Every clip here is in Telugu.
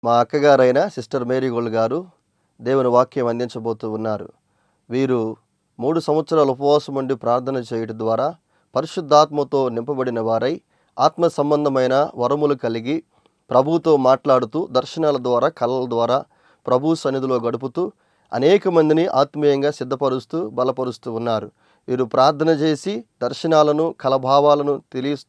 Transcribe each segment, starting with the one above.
మా అక్కగారైన సిస్టర్ మేరీ గోల్డ్ గారు దేవుని వాక్యం అందించబోతూ ఉన్నారు. వీరు 3 సంవత్సరాలు ఉపవాసం ఉండి ప్రార్థన చేయడం ద్వారా పరిశుద్ధాత్మతో నింపబడిన వారై ఆత్మ సంబంధమైన వరములు కలిగి ప్రభువుతో మాట్లాడుతూ దర్శనాల ద్వారా కళల ద్వారా ప్రభు సన్నిధిలో గడుపుతూ అనేక మందిని ఆత్మీయంగా సిద్ధపరుస్తూ బలపరుస్తూ ఉన్నారు. వీరు ప్రార్థన చేసి దర్శనాలను కలభావాలను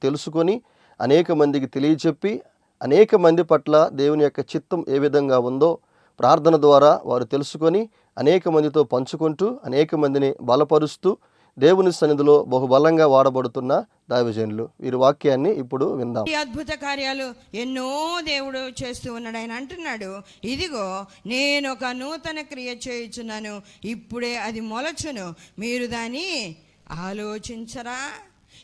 తెలుసుకొని అనేక మందికి తెలియచెప్పి అనేక మంది పట్ల దేవుని యొక్క చిత్తం ఏ విధంగా ఉందో ప్రార్థన ద్వారా వారు తెలుసుకొని అనేక మందితో పంచుకుంటూ అనేక మందిని బలపరుస్తూ దేవుని సన్నిధిలో బహుబలంగా వాడబడుతున్న దైవజనులు. వీరి వాక్యాన్ని ఇప్పుడు విందాం. ఈ అద్భుత కార్యాలు ఎన్నో దేవుడు చేస్తూ ఉన్నాడు. ఆయన అంటున్నాడు, ఇదిగో నేను ఒక నూతన క్రియ చేయుచున్నాను, ఇప్పుడే అది మొలచును, మీరు దాన్ని ఆలోచించరా?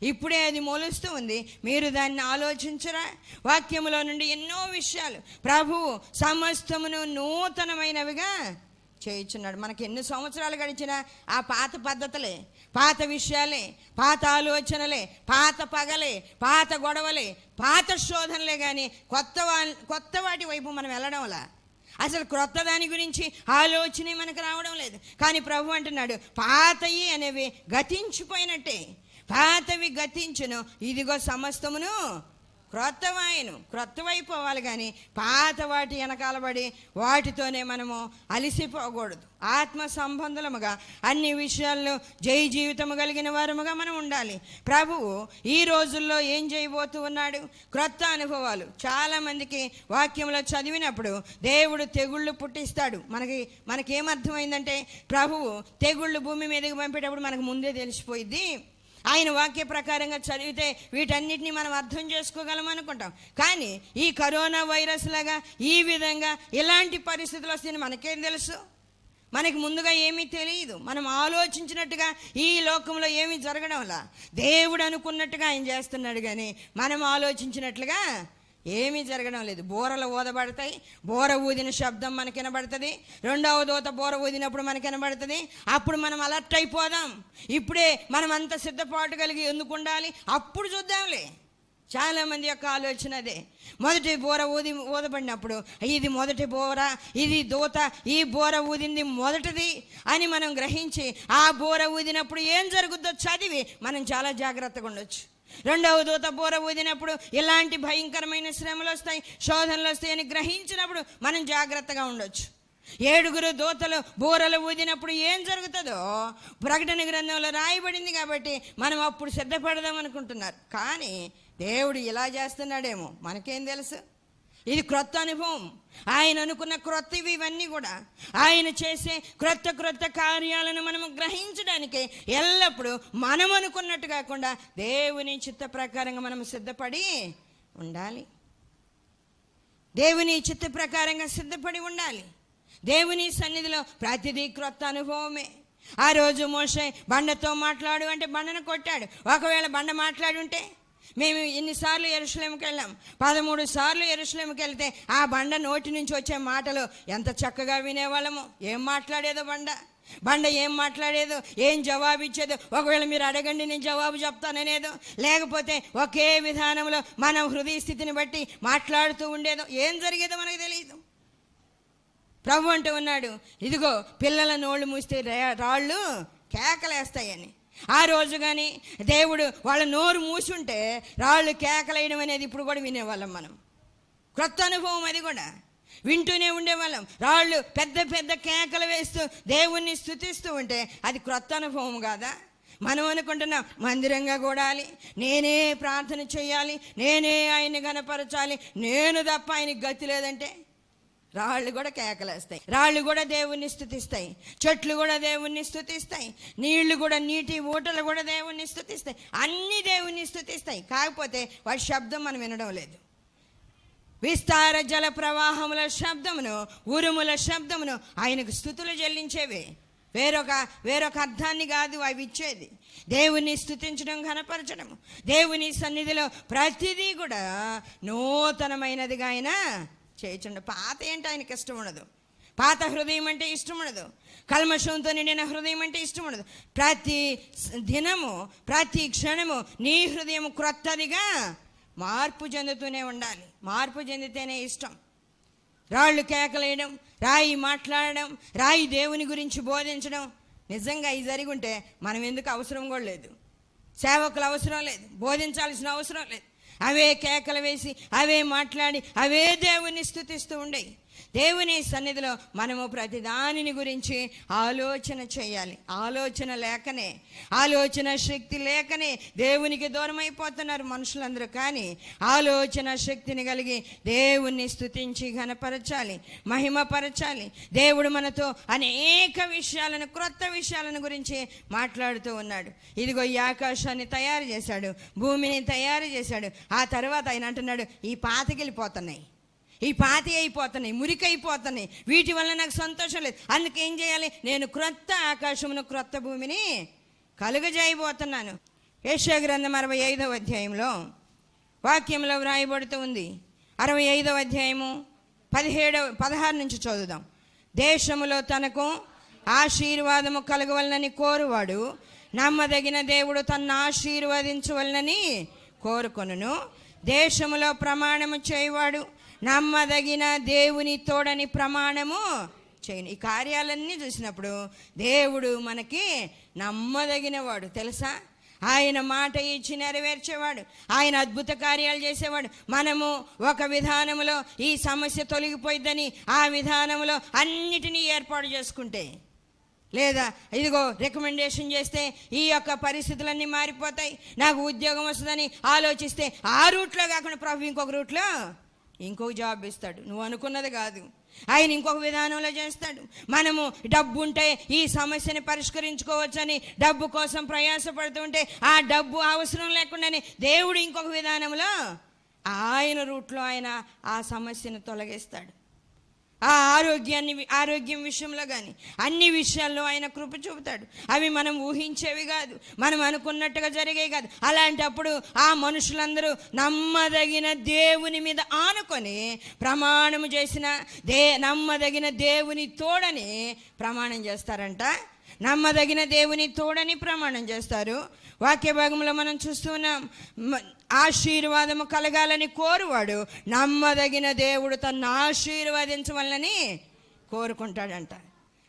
ఇప్పుడే అది మొలుస్తూ ఉంది, మీరు దాన్ని ఆలోచించరా? వాక్యములో నుండి ఎన్నో విషయాలు ప్రభువు సమస్తమును నూతనమైనవిగా చేయుచున్నాడు. మనకి ఎన్ని సంవత్సరాలు గడిచినా ఆ పాత పద్ధతులే, పాత విషయాలే, పాత ఆలోచనలే, పాత పగలే, పాత గొడవలే, పాత శోధనలే, కానీ కొత్త వాటి వైపు మనం వెళ్ళడంలా అసలు క్రొత్త దాని గురించి ఆలోచనే మనకు రావడం లేదు. కానీ ప్రభు అంటున్నాడు, పాతయి అనేవి గతించిపోయినట్టే, పాతవి గతించును, ఇదిగో సమస్తమును క్రొత్తవైపోవాలి. కానీ పాత వాటి వెనకాలబడి వాటితోనే మనము అలిసిపోకూడదు. ఆత్మ సంబంధముగా అన్ని విషయాల్లో జయ జీవితము కలిగిన వారముగా మనం ఉండాలి. ప్రభువు ఈ రోజుల్లో ఏం చేయబోతూ ఉన్నాడు? క్రొత్త అనుభవాలు. చాలామందికి వాక్యంలో చదివినప్పుడు దేవుడు తెగుళ్ళు పుట్టిస్తాడు. మనకేమర్థమైందంటే ప్రభువు తెగుళ్ళు భూమి మీదకి పంపేటప్పుడు మనకు ముందే తెలిసిపోయింది. ఆయన వాక్య ప్రకారంగా చదివితే వీటన్నిటిని మనం అర్థం చేసుకోగలం అనుకుంటాం. కానీ ఈ కరోనా వైరస్ లాగా ఈ విధంగా ఇలాంటి పరిస్థితులు వస్తాయని మనకేం తెలుసు? మనకి ముందుగా ఏమీ తెలియదు. మనం ఆలోచించినట్టుగా ఈ లోకంలో ఏమీ జరగడంలా దేవుడు అనుకున్నట్టుగా ఆయన చేస్తున్నాడు, కానీ మనం ఆలోచించినట్లుగా ఏమీ జరగడం లేదు. బోరలు ఊదబడతాయి, బోర ఊదిన శబ్దం మనకి వినబడుతుంది, రెండవ దూత బోర ఊదినప్పుడు మనకి వినబడుతుంది. అప్పుడు మనం అలర్ట్ అయిపోదాం. ఇప్పుడే మనం అంత సిద్ధపాటు కలిగి ఎందుకు ఉండాలి? అప్పుడు చూద్దాంలే. చాలామంది యొక్క ఆలోచన అదే. మొదటి బోర ఊదబడినప్పుడు ఇది మొదటి బోర, ఇది దూత, ఈ బోర ఊదింది మొదటిది అని మనం గ్రహించి ఆ బోర ఊదినప్పుడు ఏం జరుగుద్దో చదివి మనం చాలా జాగ్రత్తగా ఉండొచ్చు. రెండవ దూత బోర ఊదినప్పుడు ఇలాంటి భయంకరమైన శ్రమలు వస్తాయి, శోధనలు వస్తాయి అని గ్రహించినప్పుడు మనం జాగ్రత్తగా ఉండొచ్చు. 7 దూతలు బోరలు ఊదినప్పుడు ఏం జరుగుతుందో ప్రకటన గ్రంథంలో రాయబడింది కాబట్టి మనం అప్పుడు సిద్ధపడదాం అనుకుంటున్నారు. కానీ దేవుడు ఇలా చేస్తున్నాడేమో మనకేం తెలుసు? ఇది క్రొత్త అనుభవం. ఆయన అనుకున్న క్రొత్తవి ఇవన్నీ కూడా. ఆయన చేసే క్రొత్త కార్యాలను మనము గ్రహించడానికి ఎల్లప్పుడూ మనం అనుకున్నట్టు కాకుండా దేవుని చిత్త ప్రకారంగా మనం సిద్ధపడి ఉండాలి. దేవుని చిత్త ప్రకారంగా సిద్ధపడి ఉండాలి. దేవుని సన్నిధిలో ప్రతిదీ క్రొత్త అనుభవమే. ఆ రోజు మోషే బండతో మాట్లాడు అంటే బండను కొట్టాడు. ఒకవేళ బండ మాట్లాడి ఉంటే, మేము ఇన్నిసార్లు యెరూషలేముకి వెళ్ళాం, 13 సార్లు యెరూషలేముకి వెళ్తే ఆ బండ నోటి నుంచి వచ్చే మాటలు ఎంత చక్కగా వినేవాళ్ళము. ఏం మాట్లాడేదో బండ ఏం మాట్లాడేదో, ఏం జవాబు ఇచ్చేదో, ఒకవేళ మీరు అడగండి నేను జవాబు చెప్తాననేదో, లేకపోతే ఒకే విధానంలో మన హృదయ స్థితిని బట్టి మాట్లాడుతూ ఉండేదో, ఏం జరిగేదో మనకు తెలియదు. ప్రభు అంటూ ఉన్నాడు, ఇదిగో పిల్లల నోళ్ళు మూస్తే రాళ్ళు కేకలేస్తాయని. ఆ రోజు కానీ దేవుడు వాళ్ళ నోరు మూసుంటే రాళ్ళు కేకలేయడం అనేది ఇప్పుడు కూడా వినేవాళ్ళం మనం. క్రొత్త అనుభవం అది కూడా. వింటూనే ఉండేవాళ్ళం. రాళ్ళు పెద్ద కేకలు వేస్తూ దేవుణ్ణి స్తుతిస్తూ ఉంటే అది క్రొత్త అనుభవం కాదా? మనం అనుకుంటున్నాం మందిరంగా కూడాలి, నేనే ప్రార్థన చేయాలి, నేనే ఆయన్ని గణపరచాలి, నేను తప్ప ఆయనకి గతి లేదంటే రాళ్ళు కూడా కేకలేస్తాయి, రాళ్ళు కూడా దేవుణ్ణి స్తుతిస్తాయి, చెట్లు కూడా దేవుణ్ణి స్తుతిస్తాయి, నీళ్లు కూడా, నీటి ఊటలు కూడా దేవుణ్ణి స్తుతిస్తాయి, అన్నీ దేవుణ్ణి స్తుతిస్తాయి. కాకపోతే వాటి శబ్దం మనం వినడం లేదు. విస్తార జల ప్రవాహముల శబ్దమును, ఉరుముల శబ్దమును ఆయనకు స్తుతులు చెల్లించేవే. వేరొక అర్థాన్ని కాదు అవి ఇచ్చేది. దేవుని స్తుతించడం, ఘనపరచడం. దేవుని సన్నిధిలో ప్రతిదీ కూడా నూతనమైనదిగా ఆయన చేయించండి. పాత ఏంటి ఆయనకి ఇష్టం ఉండదు. పాత హృదయం అంటే ఇష్టం ఉండదు. కల్మషంతో నిండిన హృదయం అంటే ఇష్టం ఉండదు. ప్రతి దినము, ప్రతి క్షణము నీ హృదయం క్రొత్తదిగా మార్పు చెందుతూనే ఉండాలి. మార్పు చెందితేనే ఇష్టం. రాళ్ళు కేకలేయడం, రాయి మాట్లాడడం, రాయి దేవుని గురించి బోధించడం. నిజంగా ఇది జరిగి ఉంటే మనం ఎందుకు అవసరం కూడా లేదు, సేవకులు అవసరం లేదు, బోధించాల్సిన అవసరం లేదు. అవే కేకలు వేసి, అవే మాట్లాడి, అవే దేవుని స్తుతిస్తూ ఉండేవి. దేవుని సన్నిధిలో మనము ప్రతి దానిని గురించి ఆలోచన చేయాలి. ఆలోచన లేకనే, ఆలోచన శక్తి లేకనే దేవునికి దూరం అయిపోతున్నారు మనుషులందరూ. కానీ ఆలోచన శక్తిని కలిగి దేవుణ్ణి స్తుతించి ఘనపరచాలి, మహిమపరచాలి. దేవుడు మనతో అనేక విషయాలను, క్రొత్త విషయాలను గురించి మాట్లాడుతూ ఉన్నాడు. ఇదిగో ఈ ఆకాశాన్ని తయారు చేశాడు, భూమిని తయారు చేశాడు. ఆ తర్వాత ఆయన అంటున్నాడు, ఈ పాతకెళ్ళిపోతున్నాయి, ఈ పాతి అయిపోతున్నాయి, మురికైపోతున్నాయి, వీటి వల్ల నాకు సంతోషం లేదు. అందుకేం చేయాలి? నేను క్రొత్త ఆకాశమును, క్రొత్త భూమిని కలుగజేయబోతున్నాను. యెషయా గ్రంథం 65వ అధ్యాయంలో వాక్యంలో వ్రాయబడుతూ ఉంది. 65వ అధ్యాయము 16 నుంచి చదువుదాం. దేశములో తనకు ఆశీర్వాదము కలగవలనని కోరువాడు నమ్మదగిన దేవుడు తన్ను ఆశీర్వదించవలనని కోరుకొనును. దేశములో ప్రమాణము చేయవాడు నమ్మదగిన దేవుని తోడని ప్రమాణము చేయను. ఈ కార్యాలన్నీ చూసినప్పుడు దేవుడు మనకి నమ్మదగిన వాడు. తెలుసా? ఆయన మాట ఇచ్చి నెరవేర్చేవాడు, ఆయన అద్భుత కార్యాలు చేసేవాడు. మనము ఒక విధానంలో ఈ సమస్య తొలగిపోయిద్దని ఆ విధానంలో అన్నిటినీ ఏర్పాటు చేసుకుంటే, లేదా ఇదిగో రికమెండేషన్ చేస్తే ఈ యొక్క పరిస్థితులన్నీ మారిపోతాయి, నాకు ఉద్యోగం వస్తుందని ఆలోచిస్తే ఆ రూట్లో కాకుండా ప్రభు ఇంకొక రూట్లో ఇంకొక జాబ్ ఇస్తాడు. నువ్వు అనుకున్నది కాదు, ఆయన ఇంకొక విధానంలో చేస్తాడు. మనము డబ్బు ఉంటే ఈ సమస్యని పరిష్కరించుకోవచ్చని డబ్బు కోసం ప్రయాసపడుతుంటే ఆ డబ్బు అవసరం లేకుండానే దేవుడు ఇంకొక విధానంలో ఆయన రూట్లో ఆయన ఆ సమస్యను తొలగిస్తాడు. ఆ ఆరోగ్యం విషయంలో కానీ అన్ని విషయాల్లో ఆయన కృప చూపుతాడు. అవి మనం ఊహించేవి కాదు, మనం అనుకున్నట్టుగా జరిగేవి కాదు. అలాంటప్పుడు ఆ మనుషులందరూ నమ్మదగిన దేవుని మీద ఆనుకొని ప్రమాణము చేసిన నమ్మదగిన దేవుని తోడని ప్రమాణం చేస్తారంట. నమ్మదగిన దేవుని తోడని ప్రమాణం చేస్తారు. వాక్య భాగంలో మనం చూస్తున్నాం, ఆశీర్వాదము కలగాలని కోరువాడు నమ్మదగిన దేవుడు తన్ను ఆశీర్వదించవాలని కోరుకుంటాడంట.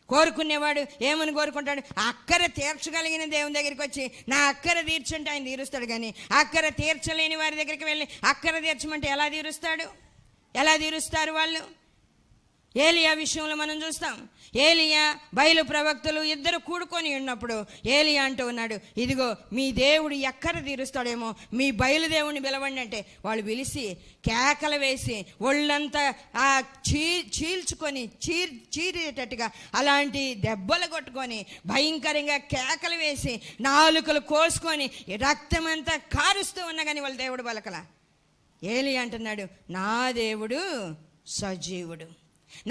కోరుకునేవాడు ఏమని కోరుకుంటాడు? అక్కర తీర్చగలిగిన దేవుని దగ్గరికి వచ్చి నా అక్కర తీర్చంటే ఆయన తీరుస్తాడు. కానీ అక్కర తీర్చలేని వారి దగ్గరికి వెళ్ళి అక్కర తీర్చమంటే ఎలా తీరుస్తాడు? ఎలా తీరుస్తారు వాళ్ళు? ఏలియా విషయంలో మనం చూస్తాం. ఏలియా బయలు ప్రవక్తలు ఇద్దరు కూడుకొని ఉన్నప్పుడు ఏలియా అంటూ ఉన్నాడు, ఇదిగో మీ దేవుడు ఎక్కడ తీరుస్తాడేమో, మీ బయలుదేవుని పిలవండి అంటే వాళ్ళు పిలిచి కేకలు వేసి ఒళ్ళంతా చీల్చుకొని చీరేటట్టుగా అలాంటి దెబ్బలు కొట్టుకొని భయంకరంగా కేకలు వేసి నాలుకలు కోసుకొని రక్తమంతా కారుస్తూ ఉన్నా కానీ వాళ్ళ దేవుడు పలకల. ఏలియా అంటున్నాడు, నా దేవుడు సజీవుడు,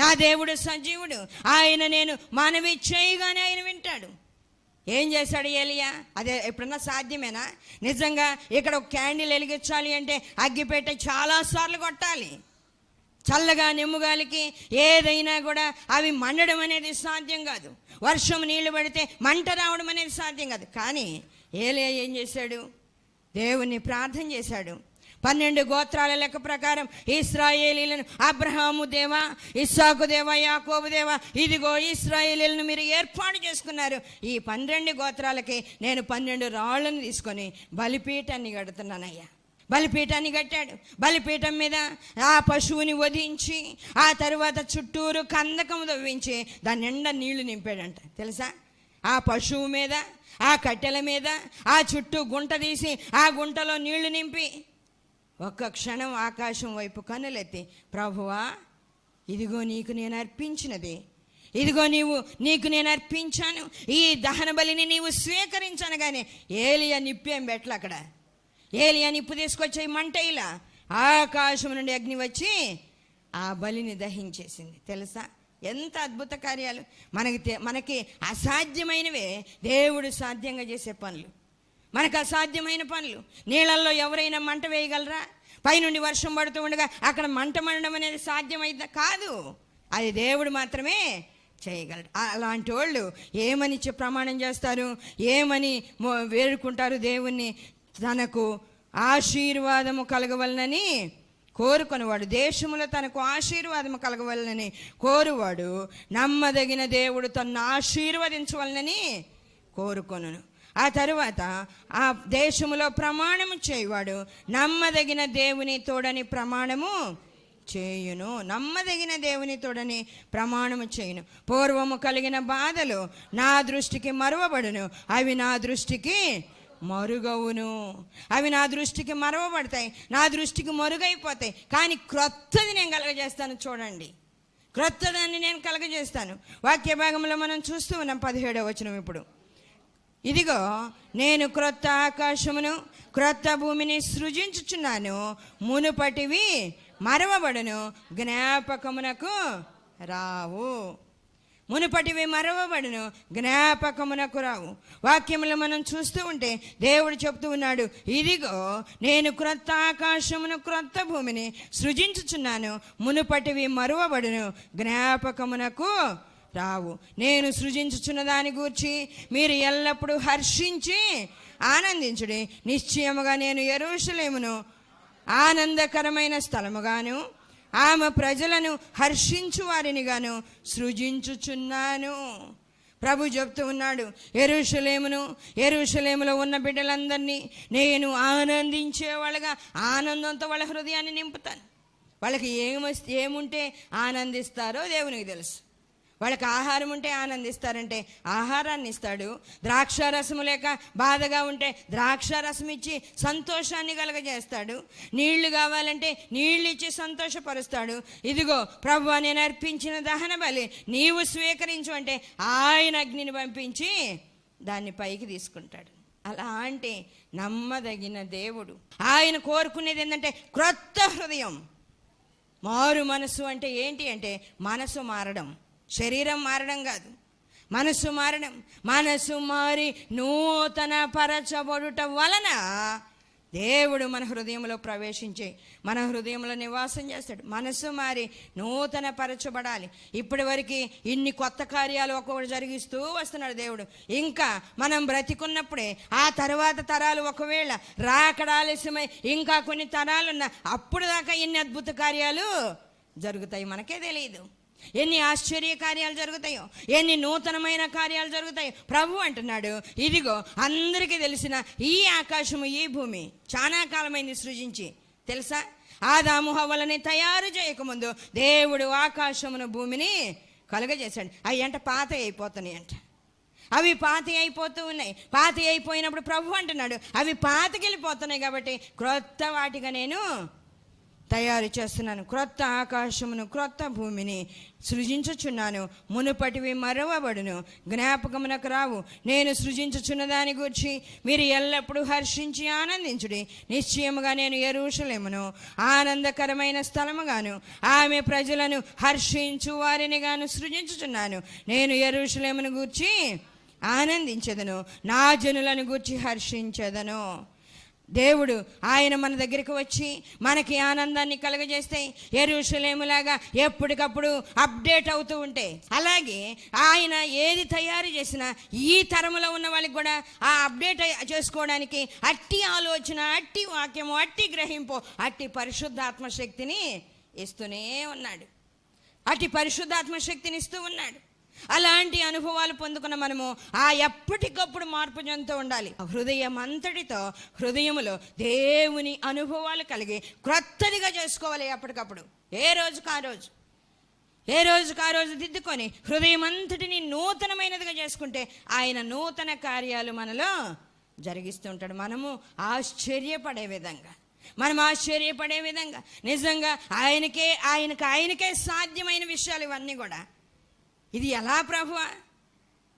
నా దేవుడు సజీవుడు, ఆయన నేను మనవి చేయగానే ఆయన వింటాడు. ఏం చేశాడు ఏలియా? అదే ఎప్పుడన్నా సాధ్యమేనా? నిజంగా ఇక్కడ ఒక క్యాండిల్ వెలిగించాలి అంటే అగ్గిపెట్టె చాలాసార్లు కొట్టాలి. చల్లగా నెమ్ముగాలికి ఏదైనా కూడా అవి మండడం అనేది సాధ్యం కాదు. వర్షం నీళ్లు పడితే మంట రావడం అనేది సాధ్యం కాదు. కానీ ఏలియా ఏం చేశాడు? దేవుణ్ణి ప్రార్థన చేశాడు. 12 గోత్రాల లెక్క ప్రకారం ఇశ్రాయేలీలను అబ్రహాము దేవా, ఇస్సాకు దేవా, యాకోబు దేవా, ఇదిగో ఇశ్రాయేలీలను మీరు ఏర్పాటు చేసుకున్నారు. ఈ 12 గోత్రాలకి నేను 12 రాళ్లను తీసుకొని బలిపీఠాన్ని కడుతున్నానయ్యా. బలిపీఠాన్ని కట్టాడు. బలిపీఠం మీద ఆ పశువుని వధించి ఆ తరువాత చుట్టూరు కందకము తవ్వించి దాని నిండా నీళ్లు నింపాడంట. తెలుసా? ఆ పశువు మీద, ఆ కట్టెల మీద ఆ చుట్టూ గుంట తీసి ఆ గుంటలో నీళ్లు నింపి ఒక్క క్షణం ఆకాశం వైపు కన్నులెత్తి, ప్రభువా ఇదిగో నీకు నేను అర్పించినది, ఇదిగో నీకు నేను అర్పించాను, ఈ దహన బలిని నీవు స్వీకరించాను. కానీ ఏలియా నిప్పేం పెట్టలే అక్కడ. ఏలియా నిప్పు తీసుకొచ్చే మంట ఇలా ఆకాశం నుండి అగ్ని వచ్చి ఆ బలిని దహించేసింది. తెలుసా? ఎంత అద్భుత కార్యాలు! మనకి అసాధ్యమైనవే దేవుడు సాధ్యంగా చేసే పనులు. మనకు అసాధ్యమైన పనులు. నీళ్ళల్లో ఎవరైనా మంట వేయగలరా? పైనుండి వర్షం పడుతూ ఉండగా అక్కడ మంట మండడం అనేది సాధ్యమైందా? కాదు. అది దేవుడు మాత్రమే చేయగలడు. అలాంటి వాళ్ళు ఏమని ప్రమాణం చేస్తారు, ఏమని వేడుకుంటారు? దేవుణ్ణి తనకు ఆశీర్వాదము కలగవలనని కోరుకొనివాడు, దేశములో తనకు ఆశీర్వాదము కలగవలనని కోరువాడు నమ్మదగిన దేవుడు తన్ను ఆశీర్వదించవలనని కోరుకొనును. ఆ తరువాత ఆ దేశములో ప్రమాణము చేయువాడు నమ్మదగిన దేవుని తోడని ప్రమాణము చేయును. నమ్మదగిన దేవుని తోడని ప్రమాణము చేయును. పూర్వము కలిగిన బాధలు నా దృష్టికి మరువబడును, అవి నా దృష్టికి మరుగవును. అవి నా దృష్టికి మరువబడతాయి, నా దృష్టికి మరుగైపోతాయి. కానీ క్రొత్తది నేను కలగజేస్తాను. చూడండి, క్రొత్తదాన్ని నేను కలగజేస్తాను. వాక్య భాగంలో మనం చూస్తూ ఉన్నాం 17వ వచనం. ఇప్పుడు ఇదిగో నేను క్రొత్త ఆకాశమును క్రొత్త భూమిని సృజించుచున్నాను, మునుపటివి మరవబడును, జ్ఞాపకమునకు రావు. మునుపటివి మరవబడును, జ్ఞాపకమునకు రావు. వాక్యములు మనం చూస్తూ ఉంటే దేవుడు చెప్తూ ఉన్నాడు, ఇదిగో నేను క్రొత్త ఆకాశమును క్రొత్త భూమిని సృజించుచున్నాను, మునుపటివి మరువబడును, జ్ఞాపకమునకు రావు. నేను సృజించుచున్న దాని గూర్చి మీరు ఎల్లప్పుడూ హర్షించి ఆనందించుడి. నిశ్చయముగా నేను యెరూషలేమును ఆనందకరమైన స్థలముగాను ఆమె ప్రజలను హర్షించు వారిని గాను సృజించుచున్నాను. ప్రభు చెప్తూ ఉన్నాడు, యెరూషలేములో ఉన్న బిడ్డలందరినీ నేను ఆనందించేవాళ్ళగా ఆనందంతో వాళ్ళ హృదయాన్ని నింపుతాను. వాళ్ళకి ఏముంటే ఆనందిస్తారో దేవునికి తెలుసు. వాళ్ళకి ఆహారం ఉంటే ఆనందిస్తారంటే ఆహారాన్ని ఇస్తాడు. ద్రాక్షారసము లేక బాధగా ఉంటే ద్రాక్షారసం ఇచ్చి సంతోషాన్ని కలగజేస్తాడు. నీళ్లు కావాలంటే నీళ్ళు ఇచ్చి సంతోషపరుస్తాడు. ఇదిగో ప్రభువా నేను అర్పించిన దహన బలి నీవు స్వీకరించు అంటే ఆయన అగ్నిని పంపించి దాన్ని పైకి తీసుకుంటాడు. అలా అంటే నమ్మదగిన దేవుడు. ఆయన కోరుకునేది ఏంటంటే క్రొత్త హృదయం. మారు మనసు అంటే ఏంటి అంటే మనసు మారడం, శరీరం మారడం కాదు, మనసు మారడం. మనసు మారి నూతన పరచబడుట వలన దేవుడు మన హృదయంలో ప్రవేశించి మన హృదయంలో నివాసం చేస్తాడు. మనసు మారి నూతన పరచబడాలి. ఇప్పటి వరకు ఇన్ని కొత్త కార్యాలు ఒక్కొక్కటి జరిగిస్తూ వస్తున్నాడు దేవుడు. ఇంకా మనం బ్రతికున్నప్పుడే ఆ తర్వాత తరాలు ఒకవేళ రాకడ ఆలస్యమై ఇంకా కొన్ని తరాలున్నా అప్పుడు దాకా ఎన్ని అద్భుత కార్యాలు జరుగుతాయి మనకే తెలియదు. ఎన్ని ఆశ్చర్య కార్యాలు జరుగుతాయో, ఎన్ని నూతనమైన కార్యాలు జరుగుతాయో. ప్రభు అంటున్నాడు, ఇదిగో అందరికీ తెలిసిన ఈ ఆకాశము ఈ భూమి చాలా కాలమైంది సృజించి. తెలుసా, ఆదాము హవ్వలని తయారు చేయకముందు దేవుడు ఆకాశమును భూమిని కలుగజేశాడు. అవి అంట పాత అయిపోతున్నాయి అంట. అవి పాత అయిపోతూ ఉన్నాయి. పాత అయిపోయినప్పుడు ప్రభు అంటున్నాడు, అవి పాతకెళ్ళిపోతున్నాయి కాబట్టి క్రొత్త వాటిగా నేను తయారు చేస్తున్నాను. క్రొత్త ఆకాశమును క్రొత్త భూమిని సృజించుచున్నాను, మునుపటివి మరవబడును, జ్ఞాపకమునకు రావు. నేను సృజించుచున్న దాని గురించి మీరు ఎల్లప్పుడూ హర్షించి ఆనందించుడి. నిశ్చయముగా నేను యెరూషలేమును ఆనందకరమైన స్థలముగాను ఆమె ప్రజలను హర్షించు వారిని గాను సృజించుచున్నాను. నేను యెరూషలేమును గూర్చి ఆనందించెదను, నా జనులను గూర్చి హర్షించెదను. దేవుడు ఆయన మన దగ్గరికి వచ్చి మనకి ఆనందాన్ని కలుగజేస్తే యెరూషలేములాగా ఎప్పటికప్పుడు అప్డేట్ అవుతూ ఉంటే, అలాగే ఆయన ఏది తయారు చేసినా ఈ తరములో ఉన్న వాళ్ళకి కూడా ఆ అప్డేట్ చేసుకోవడానికి అట్టి ఆలోచన, అట్టి వాక్యము, అట్టి గ్రహింపు, అట్టి పరిశుద్ధాత్మ శక్తిని ఇస్తూనే ఉన్నాడు. అట్టి పరిశుద్ధాత్మ శక్తిని ఇస్తూ ఉన్నాడు. అలాంటి అనుభవాలు పొందుకున్న మనము ఆ ఎప్పటికప్పుడు మార్పు చెందుతూ ఉండాలి. హృదయం అంతటితో హృదయములో దేవుని అనుభవాలు కలిగి క్రొత్తదిగా చేసుకోవాలి. ఎప్పటికప్పుడు ఏ రోజుకు ఆ రోజు దిద్దుకొని హృదయం అంతటిని నూతనమైనదిగా చేసుకుంటే ఆయన నూతన కార్యాలు మనలో జరిగిస్తూ ఉంటాడు. మనము ఆశ్చర్యపడే విధంగా నిజంగా ఆయనకే సాధ్యమైన విషయాలు ఇవన్నీ కూడా. ఇది ఎలా ప్రభువా?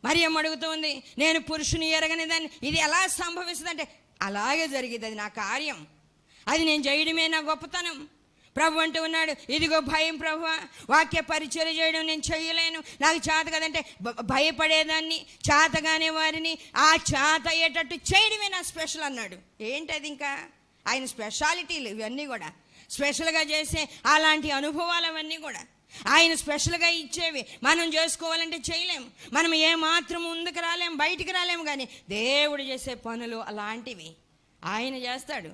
మరియమ్మ అడుగుతుంది, నేను పురుషుని ఎరగని దాన్ని ఇది ఎలా సంభవిస్తుంది అంటే, అలాగే జరిగింది. అది నా కార్యం, అది నేను చేయడమే నా గొప్పతనం. ప్రభు అంటూ ఉన్నాడు, ఇదిగో భయం ప్రభువా, వాక్య పరిచర్య చేయడం నేను చేయలేను, నాకు చేత కదంటే భయపడేదాన్ని, చేతగానే వారిని ఆ చేత అయ్యేటట్టు చేయడమే నా స్పెషల్ అన్నాడు. ఏంటది? ఇంకా ఆయన స్పెషాలిటీలు ఇవన్నీ కూడా స్పెషల్గా చేసే అలాంటి అనుభవాలు అవన్నీ కూడా ఆయన స్పెషల్గా ఇచ్చేవి. మనం చేసుకోవాలంటే చేయలేము, మనం ఏమాత్రం ముందుకు రాలేము, బయటికి రాలేము. కానీ దేవుడు చేసే పనులు అలాంటివి ఆయన చేస్తాడు.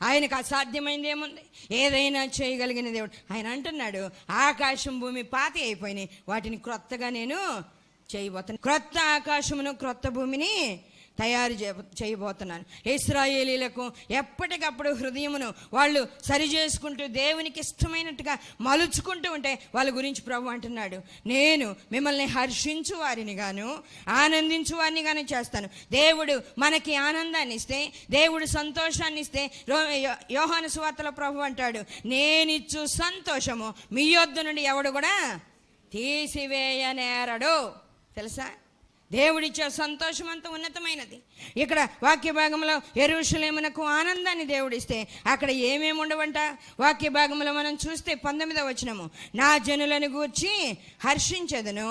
ఆయనకు అసాధ్యమైంది ఏముంది? ఏదైనా చేయగలిగిన దేవుడు. ఆయన అంటున్నాడు, ఆకాశం భూమి పాతి అయిపోయినాయి, వాటిని క్రొత్తగా నేను చేయబోతున్నాను. క్రొత్త ఆకాశమును క్రొత్త భూమిని తయారు చేయబోతున్నాను. ఇశ్రాయేలీలకు ఎప్పటికప్పుడు హృదయమును వాళ్ళు సరి చేసుకుంటూ దేవునికి ఇష్టమైనట్టుగా మలుచుకుంటూ ఉంటే వాళ్ళ గురించి ప్రభు అంటున్నాడు, నేను మిమ్మల్ని హర్షించు వారిని గాను ఆనందించు వారిని గాను చేస్తాను. దేవుడు మనకి ఆనందాన్ని ఇస్తే, దేవుడు సంతోషాన్ని ఇస్తే, యోహాను సువార్తలో ప్రభు అంటాడు, నేనిచ్చు సంతోషము మీ యొద్ద నుండి ఎవడు కూడా తీసివేయనేరడు. తెలుసా? దేవుడిచ్చే సంతోషం అంత ఉన్నతమైనది. ఇక్కడ వాక్య భాగంలో యెరూషలేమునకు ఆనందాన్ని దేవుడిస్తే అక్కడ ఏమేమి ఉండవంట? వాక్య భాగంలో మనం చూస్తే 19వ వచనము, నా జనులను గూర్చి హర్షించెదను,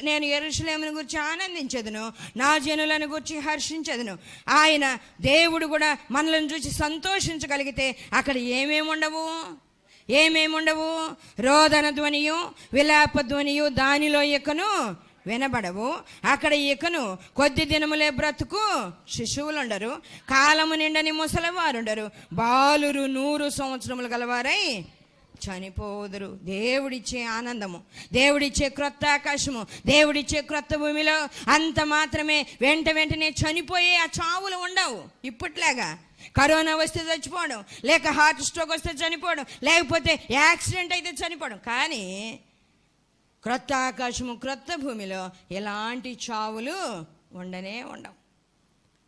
నేను యెరూషలేమును గూర్చి ఆనందించెదను, నా జనులను గూర్చి హర్షించెదను. ఆయన దేవుడు కూడా మనలను చూసి సంతోషించగలిగితే అక్కడ ఏమేమి ఉండవు? రోదన ధ్వనియు విలాప ధ్వనియు దానిలో ఎక్కను వినబడవు. అక్కడ ఇకను కొద్ది దినములే బ్రతుకు శిశువులుండరు, కాలము నిండని ముసలివారుండరు, బాలురు 100 సంవత్సరములు గలవారై చనిపోదురు. దేవుడిచ్చే ఆనందము, దేవుడిచ్చే క్రొత్త ఆకాశము, దేవుడిచ్చే క్రొత్త భూమిలో అంత మాత్రమే వెంటనే చనిపోయే ఆ చావులు ఉండవు. ఇప్పట్లాగా కరోనా వస్తే చచ్చిపోవడం, లేక హార్ట్ స్ట్రోక్ వస్తే చనిపోవడం, లేకపోతే యాక్సిడెంట్ అయితే చనిపోవడం. కానీ క్రొత్త ఆకాశము క్రొత్త భూమిలో ఎలాంటి చావులు ఉండవు,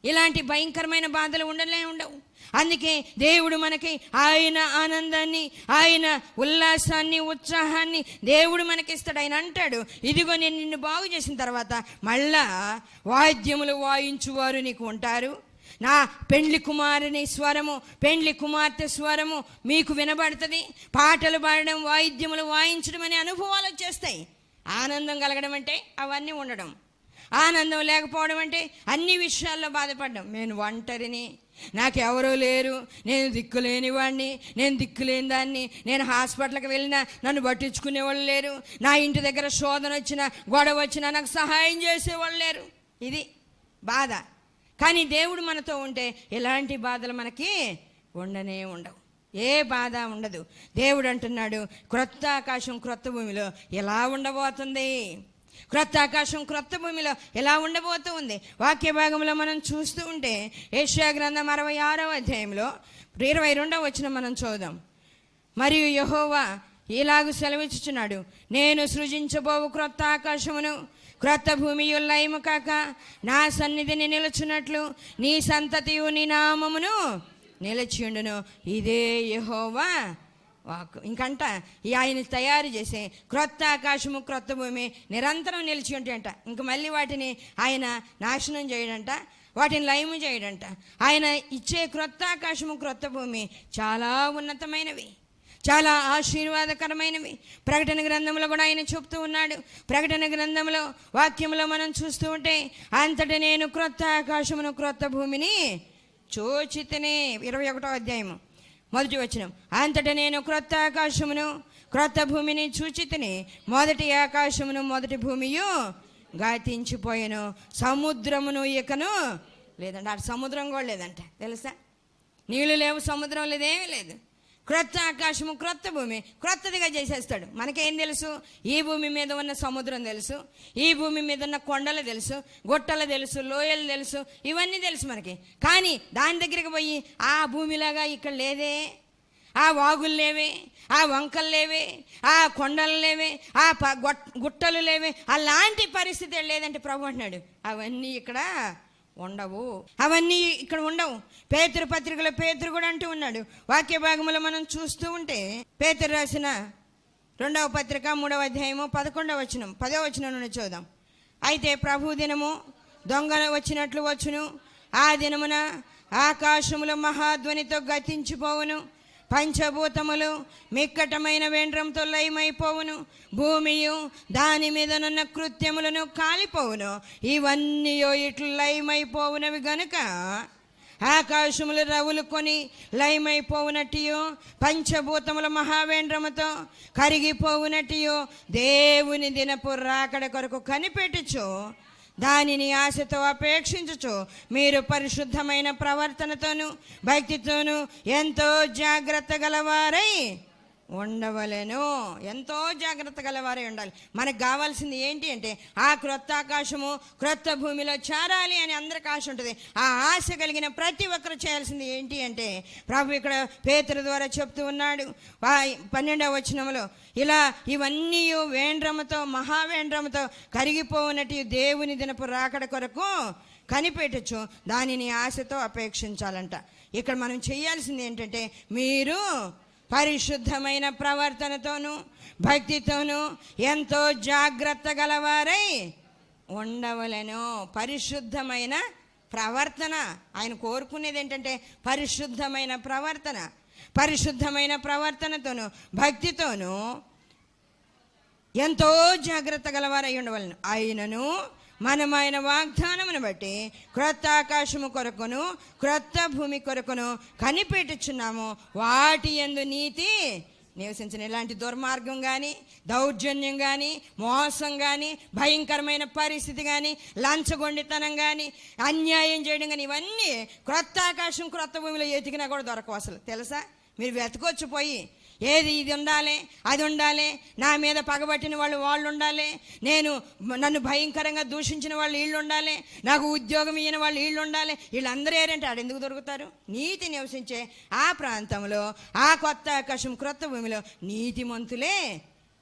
ఇలాంటి భయంకరమైన బాధలు ఉండవు. అందుకే దేవుడు మనకి ఆయన ఆనందాన్ని, ఆయన ఉల్లాసాన్ని, ఉత్సాహాన్ని దేవుడు మనకిస్తాడు. ఆయన అంటాడు, ఇదిగో నేను నిన్ను బాగు చేసిన తర్వాత మళ్ళా వాద్యములు వాయించువారు నీకు ఉంటారు, నా పెండ్లి కుమారుని స్వరము, పెండ్లి కుమార్తె స్వరము మీకు వినబడుతుంది. పాటలు పాడడం, వాయిద్యములు వాయించడం అనే అనుభవాలు వచ్చేస్తాయి. ఆనందం కలగడం అంటే అవన్నీ ఉండడం, ఆనందం లేకపోవడం అంటే అన్ని విషయాల్లో బాధపడడం. నేను ఒంటరిని, నాకెవరూ లేరు, నేను దిక్కులేని వాడిని, నేను దిక్కులేని దాన్ని, నేను హాస్పిటల్కి వెళ్ళినా నన్ను పట్టించుకునేవాళ్ళు లేరు, నా ఇంటి దగ్గర శోధన వచ్చినా గొడవ వచ్చినా నాకు సహాయం చేసేవాళ్ళు లేరు. ఇది బాధ. కానీ దేవుడు మనతో ఉంటే ఎలాంటి బాధలు మనకి ఉండవు, ఏ బాధ ఉండదు. దేవుడు అంటున్నాడు, క్రొత్త ఆకాశం క్రొత్త భూమిలో ఎలా ఉండబోతుంది? క్రొత్త ఆకాశం క్రొత్త భూమిలో ఎలా ఉండబోతుంది? వాక్య భాగంలో మనం చూస్తూ ఉంటే యెషయా గ్రంథం 66వ అధ్యాయంలో 22వ వచనం మనం చూద్దాం. మరియు యెహోవా ఇలాగు సెలవిచ్చుచున్నాడు, నేను సృజించబోవు క్రొత్త ఆకాశమును క్రొత్త భూమియు లయము కాక నా సన్నిధిని నిలుచున్నట్లు నీ సంతతియు నీ నామమును నిలిచియుండును, ఇదే యెహోవా వాక్కు. ఇంకంట ఆయన తయారు చేసే క్రొత్త ఆకాశము క్రొత్త భూమి నిరంతరం నిలిచి ఉంటాయంట. ఇంక మళ్ళీ వాటిని ఆయన నాశనం చేయడంట, వాటిని లయము చేయడంట. ఆయన ఇచ్చే క్రొత్త ఆకాశము క్రొత్త భూమి చాలా ఉన్నతమైనవి, చాలా ఆశీర్వాదకరమైనవి. ప్రకటన గ్రంథంలో కూడా ఆయన చెప్తూ ఉన్నాడు. ప్రకటన గ్రంథంలో వాక్యంలో మనం చూస్తూ ఉంటే, అంతటి నేను క్రొత్త ఆకాశమును క్రొత్త భూమిని చూచితిని. 21వ అధ్యాయము 1వ వచనం, అంతటి నేను క్రొత్త ఆకాశమును క్రొత్త భూమిని చూచితిని, మొదటి ఆకాశమును మొదటి భూమియు గతించిపోయాను, సముద్రమును ఇకను లేదంట. అటు సముద్రం కూడా లేదంట, తెలుసా? నీళ్లు లేవు, సముద్రం లేదేమీ లేదు. క్రొత్త ఆకాశము క్రొత్త భూమి క్రొత్తదిగా చేసేస్తాడు. మనకేం తెలుసు? ఈ భూమి మీద ఉన్న సముద్రం తెలుసు, ఈ భూమి మీద ఉన్న కొండలు తెలుసు, గుట్టలు తెలుసు, లోయలు తెలుసు, ఇవన్నీ తెలుసు మనకి. కానీ దాని దగ్గరికి పోయి ఆ భూమిలాగా ఇక్కడ లేదే, ఆ వాగులు లేవే, ఆ వంకలు లేవే, ఆ కొండలు లేవే, ఆ గుట్టలు లేవే, అలాంటి పరిస్థితి లేదంటే ప్రభు అంటున్నాడు, అవన్నీ ఇక్కడ ఉండవు, అవన్నీ ఇక్కడ ఉండవు. పేతురు పత్రికలో పేతురు కూడా అంటూ ఉన్నాడు. వాక్య భాగంలో మనం చూస్తూ ఉంటే పేతురు రాసిన 2వ పత్రిక 3వ అధ్యాయము 11వ వచనం 10వ వచనం నుండి చూద్దాం. అయితే ప్రభు దినము దొంగ వచ్చినట్లు వచ్చును, ఆ దినమున ఆకాశములు మహాధ్వనితో గతించిపోవును, పంచభూతములు మిక్కటమైన వేండ్రంతో లయమైపోవును, భూమియు దాని మీదనున్న కృత్యములను కాలిపోవును, ఇవన్నీ ఇట్లు లయమైపోవునవి గనుక ఆకాశములు రవులు కొని లయమైపోవునట్టియో, పంచభూతముల మహావేంద్రముతో కరిగిపోవునట్టియో దేవుని దినపు రాకడ కొరకు కనిపెట్టుచు దానిని ఆశతో అపేక్షించుచు మీరు పరిశుద్ధమైన ప్రవర్తనతోనూ భక్తితోనూ ఎంతో జాగ్రత్త గలవారై ఉండవలెను. ఎంతో జాగ్రత్త గలవారై ఉండాలి. మనకు కావాల్సింది ఏంటి అంటే ఆ క్రొత్త ఆకాశము క్రొత్త భూమిలో చేరాలి అని అందరికి ఆశ ఉంటుంది. ఆ ఆశ కలిగిన ప్రతి ఒక్కరు చేయాల్సింది ఏంటి అంటే ప్రభు ఇక్కడ పేతురు ద్వారా చెప్తూ ఉన్నాడు 12వ వచనంలో, ఇలా ఇవన్నీ వేండ్రముతో మహావేండ్రముతో కరిగిపోవునటి దేవుని దినపు రాకడ కొరకు కనిపెట్టచ్చు, దానిని ఆశతో అపేక్షించాలంట. ఇక్కడ మనం చేయాల్సింది ఏంటంటే మీరు పరిశుద్ధమైన ప్రవర్తనతోనూ భక్తితోనూ ఎంతో జాగ్రత్త గలవారై ఉండవలెను. పరిశుద్ధమైన ప్రవర్తన ఆయన కోరుకునేది ఏంటంటే పరిశుద్ధమైన ప్రవర్తన. పరిశుద్ధమైన ప్రవర్తనతోనూ భక్తితోనూ ఎంతో జాగ్రత్త గలవారై ఉండవలను. అయినను మనం ఆయన వాగ్దానమును బట్టి క్రొత్త ఆకాశము కొరకును క్రొత్త భూమి కొరకును కనిపెట్టుచున్నాము, వాటి యందు నీతి నివసించిన. ఇలాంటి దుర్మార్గం కానీ దౌర్జన్యం కానీ మోసం కానీ భయంకరమైన పరిస్థితి కానీ లంచగొండితనం కానీ అన్యాయం చేయడం కానీ ఇవన్నీ క్రొత్త ఆకాశం క్రొత్త భూమిలో ఎతికినా కూడా దొరకవు. అసలు తెలుసా? మీరు వెతకొచ్చు పోయి ఏది ఇది ఉండాలి అది ఉండాలి, నా మీద పగబట్టిన వాళ్ళు ఉండాలి, నన్ను భయంకరంగా దూషించిన వాళ్ళు వీళ్ళు ఉండాలి, నాకు ఉద్యోగం ఇయ్యని వాళ్ళు వీళ్ళు ఉండాలి, వీళ్ళందరూ ఏరంటే ఆడెందుకు దొరుకుతారు? నీతి నివసించే ఆ ప్రాంతంలో ఆ కొత్త ఆకాశం క్రొత్త భూమిలో నీతిమంతులే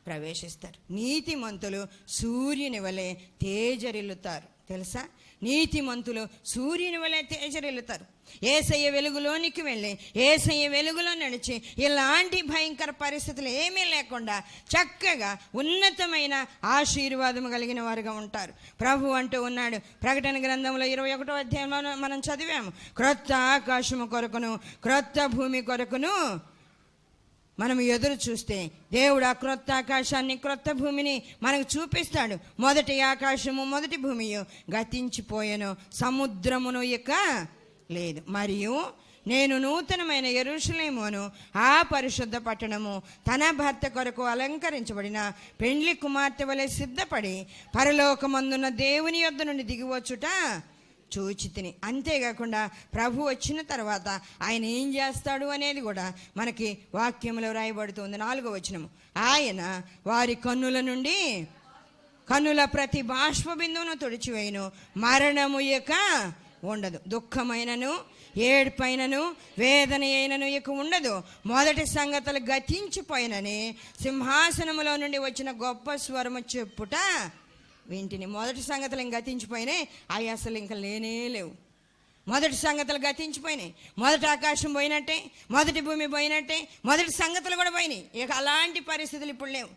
ప్రవేశిస్తారు. నీతిమంతులు సూర్యుని వలె తేజరిల్లుతారు. తెలుసా? నీతిమంతులు సూర్యుని వలె తేజరిల్లుతారు. యేసయ్య వెలుగులోనికి వెళ్ళి యేసయ్య వెలుగులో నడిచి ఇలాంటి భయంకర పరిస్థితులు ఏమీ లేకుండా చక్కగా ఉన్నతమైన ఆశీర్వాదము కలిగిన వారుగా ఉంటారు. ప్రభు అంటూ ఉన్నాడు ప్రకటన గ్రంథంలో 21వ అధ్యాయంలో మనం చదివాము, క్రొత్త ఆకాశము కొరకును క్రొత్త భూమి కొరకును మనం ఎదురు చూస్తే దేవుడు ఆ క్రొత్త ఆకాశాన్ని క్రొత్త భూమిని మనకు చూపిస్తాడు. మొదటి ఆకాశము మొదటి భూమియు గతించిపోయెను, సముద్రమును ఇక లేదు. మరియు నేను నూతనమైన యెరూషలేమును ఆ పరిశుద్ధ పట్టణము తన భర్త కొరకు అలంకరించబడిన పెండ్లి కుమార్తె వలె సిద్ధపడి పరలోకమందున్న దేవుని యొద్ద నుండి దిగివచ్చుట చూచితిని. అంతేకాకుండా ప్రభు వచ్చిన తర్వాత ఆయన ఏం చేస్తాడు అనేది కూడా మనకి వాక్యంలో రాయబడుతుంది. 4వ వచనము, ఆయన వారి కన్నుల ప్రతి బాష్ప బిందువును తుడిచివేయును, మరణము ఇక ఉండదు, దుఃఖమైనను ఏడ్పైనను వేదన అయినను ఇక ఉండదు, మొదటి సంగతులు గతించిపోయినని సింహాసనములో నుండి వచ్చిన గొప్ప స్వరము చెప్పుట వీటిని. మొదటి సంగతులు ఇంక గతించిపోయినాయి, అవి అసలు ఇంకా లేనే లేవు. మొదటి సంగతులు గతించిపోయినాయి, మొదటి ఆకాశం పోయినట్టే, మొదటి భూమి పోయినట్టే, మొదటి సంగతులు కూడా పోయినాయి. ఇక అలాంటి పరిస్థితులు ఇప్పుడు లేవు.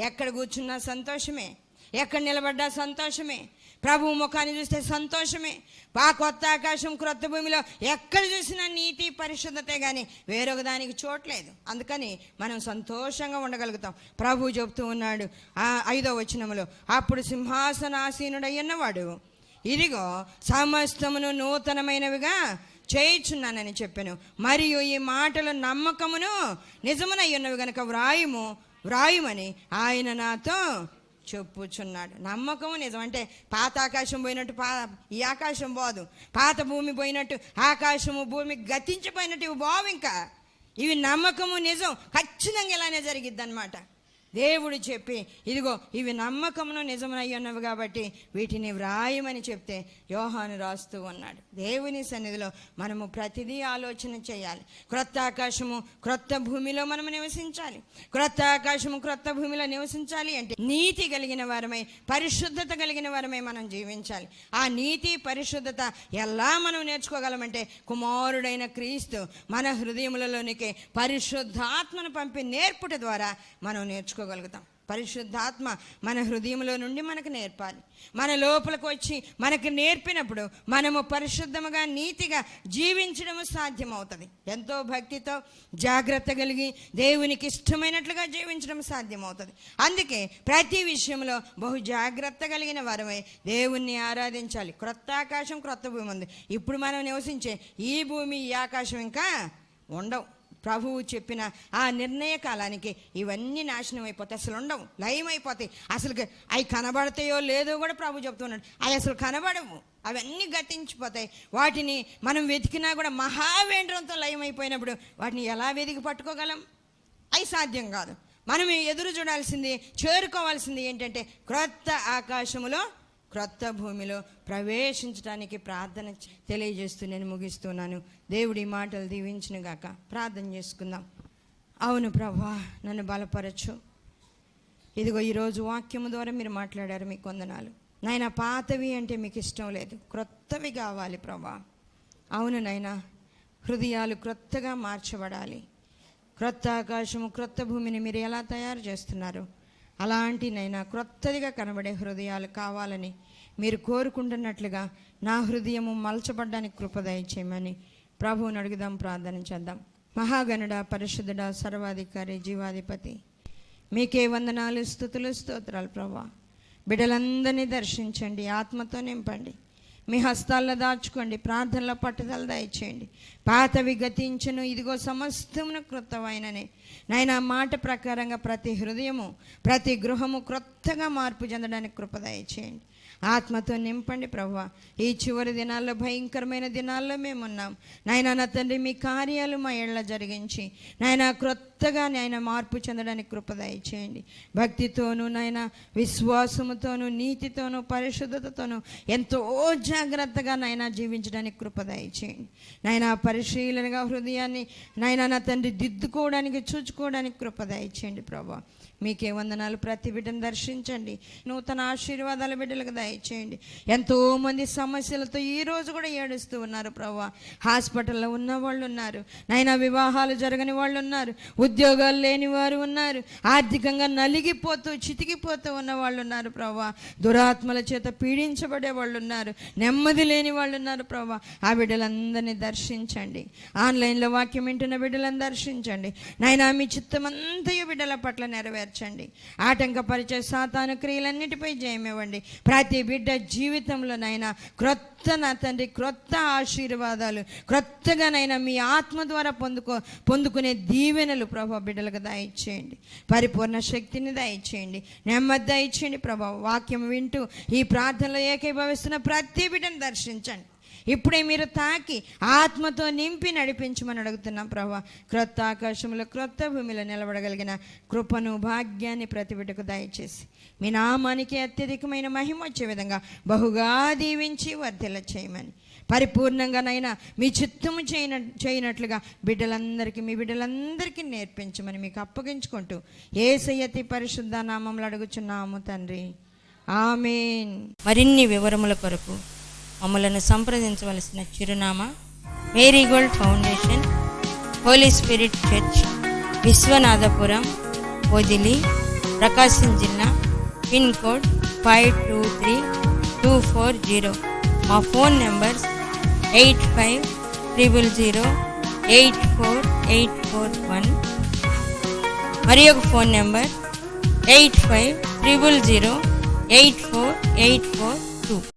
ఎక్కడ కూర్చున్నా సంతోషమే, ఎక్కడ నిలబడ్డా సంతోషమే, ప్రభు ముఖాన్ని చూస్తే సంతోషమే. ఆ కొత్త ఆకాశం క్రొత్త భూమిలో ఎక్కడ చూసినా నీతి పరిశుద్ధతే కానీ వేరొక దానికి చోట్లేదు. అందుకని మనం సంతోషంగా ఉండగలుగుతాం. ప్రభు చెబుతూ ఉన్నాడు 5వ వచనములో, అప్పుడు సింహాసనాసీనుడయ్యున్నవాడు ఇదిగో సమస్తమును నూతనమైనవిగా చేయుచున్నానని చెప్పాను, మరియు ఈ మాటలు నమ్మకమును నిజమునయ్యున్నవి గనుక వ్రాయుమని ఆయన నాతో చెప్పుచున్నాడు. నమ్మకము నిజం అంటే పాత ఆకాశం పోయినట్టు ఈ ఆకాశం పోదు, పాత భూమి పోయినట్టు ఆకాశము భూమి గతించిపోయినట్టు ఇవి బావు. ఇంకా ఇవి నమ్మకము నిజం ఖచ్చితంగా ఇలానే జరిగిద్ది అన్నమాట. దేవుడు చెప్పి ఇదిగో ఇవి నమ్మకమును నిజమయ్యున్నవి కాబట్టి వీటిని వ్రాయమని చెప్తే యోహాను రాస్తూ ఉన్నాడు. దేవుని సన్నిధిలో మనము ప్రతిదీ ఆలోచన చేయాలి. క్రొత్త ఆకాశము క్రొత్త భూమిలో మనము నివసించాలి. క్రొత్త ఆకాశము క్రొత్త భూమిలో నివసించాలి అంటే నీతి కలిగిన వారమై పరిశుద్ధత కలిగిన వారమై మనం జీవించాలి. ఆ నీతి పరిశుద్ధత ఎలా మనం నేర్చుకోగలమంటే కుమారుడైన క్రీస్తు మన హృదయములలోనికి పరిశుద్ధాత్మను పంపి నేర్పుట ద్వారా మనం నేర్చుకోగలుగుతాం. పరిశుద్ధాత్మ మన హృదయంలో నుండి మనకు నేర్పాలి. మన లోపలికి వచ్చి మనకు నేర్పినప్పుడు మనము పరిశుద్ధముగా నీతిగా జీవించడము సాధ్యమవుతుంది. ఎంతో భక్తితో జాగ్రత్త కలిగి దేవునికి ఇష్టమైనట్లుగా జీవించడం సాధ్యమవుతుంది. అందుకే ప్రతి విషయంలో బహు జాగ్రత్త కలిగిన వారమై దేవుణ్ణి ఆరాధించాలి. క్రొత్త ఆకాశం క్రొత్త భూమి ఉంది. ఇప్పుడు మనం నివసించే ఈ భూమి ఈ ఆకాశం ఇంకా ఉండవు. ప్రభువు చెప్పిన ఆ నిర్ణయ కాలానికి ఇవన్నీ నాశనం అయిపోతాయి, అసలు ఉండవు, లయమైపోతాయి. అసలు అవి కనబడతాయో లేదో కూడా ప్రభు చెప్తున్నాడు. అవి అసలు కనబడవు, అవన్నీ గతించిపోతాయి. వాటిని మనం వెతికినా కూడా మహావేంద్రంతో లయమైపోయినప్పుడు వాటిని ఎలా వెతికి పట్టుకోగలం? అవి సాధ్యం కాదు. మనం ఎదురు చూడాల్సింది, చేరుకోవాల్సింది ఏంటంటే క్రొత్త ఆకాశములో క్రొత్త భూమిలో ప్రవేశించడానికి ప్రార్థన తెలియజేస్తూ నేను ముగిస్తున్నాను. దేవుడి మాటలు దీవించును గాక. ప్రార్థన చేసుకుందాం. అవును ప్రభువా, నన్ను బలపరచు. ఇదిగో ఈరోజు వాక్యము ద్వారా మీరు మాట్లాడారు, మీకు వందనాలు నాయన. పాతవి అంటే మీకు ఇష్టం లేదు, క్రొత్తవి కావాలి ప్రభా. అవును నాయన, హృదయాలు క్రొత్తగా మార్చబడాలి. క్రొత్త ఆకాశము క్రొత్త భూమిని మీరు ఎలా తయారు చేస్తున్నారు అలాంటి నైనా క్రొత్తదిగా కనబడే హృదయాలు కావాలని మీరు కోరుకుంటున్నట్లుగా నా హృదయము మలచబడ్డానికి కృప దయచేయమని ప్రభువుని అడుగుదాం, ప్రార్థన చేద్దాం. మహాగణుడ, పరిశుద్ధుడ, సర్వాధికారి, జీవాధిపతి, మీకే వందనాలు, స్తుతులు, స్తోత్రాలు ప్రభా. బిడ్డలందరినీ దర్శించండి, ఆత్మతో నింపండి, మీ హస్తాల్లో దాచుకోండి, ప్రార్థనలో పట్టుదల దయచేయండి. పాతవి గతించును, ఇదిగో సమస్తమును కృతమైననే నాయన మాట ప్రకారంగా ప్రతి హృదయము ప్రతి గృహము క్రొత్తగా మార్పు చెందడానికి కృప దయచేయండి. ఆత్మతో నింపండి ప్రభువా. ఈ చివరి దినాల్లో, భయంకరమైన దినాల్లో మేమున్నాం నాయన. నా తండ్రి, మీ కార్యాలు మా ఏళ్ళ జరిగించి నాయన క్రొత్తగా నాయన మార్పు చెందడానికి కృప దయచేయండి. భక్తితోనూ నాయన విశ్వాసముతోనూ నీతితోనూ పరిశుద్ధతతోనూ ఎంతో జాగ్రత్తగా నాయన జీవించడానికి కృప దయచేయండి. నాయన పరిశీలనగా హృదయాన్ని నాయన నా తండ్రి దిద్దుకోవడానికి, చూచుకోవడానికి కృప దయచేయండి ప్రభా. మీకే వందనాలు. ప్రతి బిడ్డను దర్శించండి, నూతన ఆశీర్వాదాల బిడ్డలకు దయచేయండి. ఎంతోమంది సమస్యలతో ఈరోజు కూడా ఏడుస్తూ ఉన్నారు ప్రభా. హాస్పిటల్లో ఉన్న వాళ్ళు ఉన్నారు నాయన, వివాహాలు జరగని వాళ్ళు ఉన్నారు, ఉద్యోగాలు లేని వారు ఉన్నారు, ఆర్థికంగా నలిగిపోతూ చితికిపోతూ ఉన్న వాళ్ళు ఉన్నారు ప్రభా. దురాత్మల చేత పీడించబడే వాళ్ళు ఉన్నారు, నెమ్మది లేని వాళ్ళు ఉన్నారు ప్రభా. ఆ బిడ్డలందరినీ దర్శించండి. ఆన్లైన్లో వాక్యం వింటున్న బిడ్డలను దర్శించండి నాయన. మీ చిత్తమంతయు బిడ్డల పట్ల నెరవేర్చండి. ఆటంకపరిచే సాతాను క్రియలన్నిటిపై జయమివ్వండి. ప్రతి బిడ్డ జీవితంలో నైనా క్రొత్త నా తండ్రి క్రొత్త ఆశీర్వాదాలు, క్రొత్తగానైనా మీ ఆత్మ ద్వారా పొందుకునే దీవెనలు ప్రభా బిడ్డలకు దయచేయండి. పరిపూర్ణ శక్తిని దయచేయండి, నెమ్మది దయచేయండి ప్రభా. వాక్యం వింటూ ఈ ప్రార్థనలో ఏకీభవిస్తున్న ప్రతి బిడ్డను దర్శించండి. ఇప్పుడే మీరు తాకి ఆత్మతో నింపి నడిపించమని అడుగుతున్నాం ప్రభా. క్రొత్త ఆకాశంలో క్రొత్త భూమిలో నిలబడగలిగిన కృపను, భాగ్యాన్ని ప్రతి బిడ్డకు దయచేసి మీ నామానికి అత్యధికమైన మహిమ వచ్చే విధంగా బహుగా దీవించి వర్ధిల్ల చేయమని, పరిపూర్ణంగానైనా మీ చిత్తము చేయనట్లుగా మీ బిడ్డలందరికీ నేర్పించమని మీకు అప్పగించుకుంటూ యేసయ్య అతి పరిశుద్ధ నామములో అడుగుచున్నాము తండ్రి, ఆమేన్. మరిన్ని వివరముల కొరకు మమ్మలను సంప్రదించవలసిన చిరునామా Marigold Foundation, Holy Spirit Church, Vishwanathapuram, Podili, Prakasam జిల్లా, పిన్ కోడ్ 523240. మా ఫోన్ నెంబర్స్ 8500084841, మరి ఒక ఫోన్ నెంబర్ 8500084842.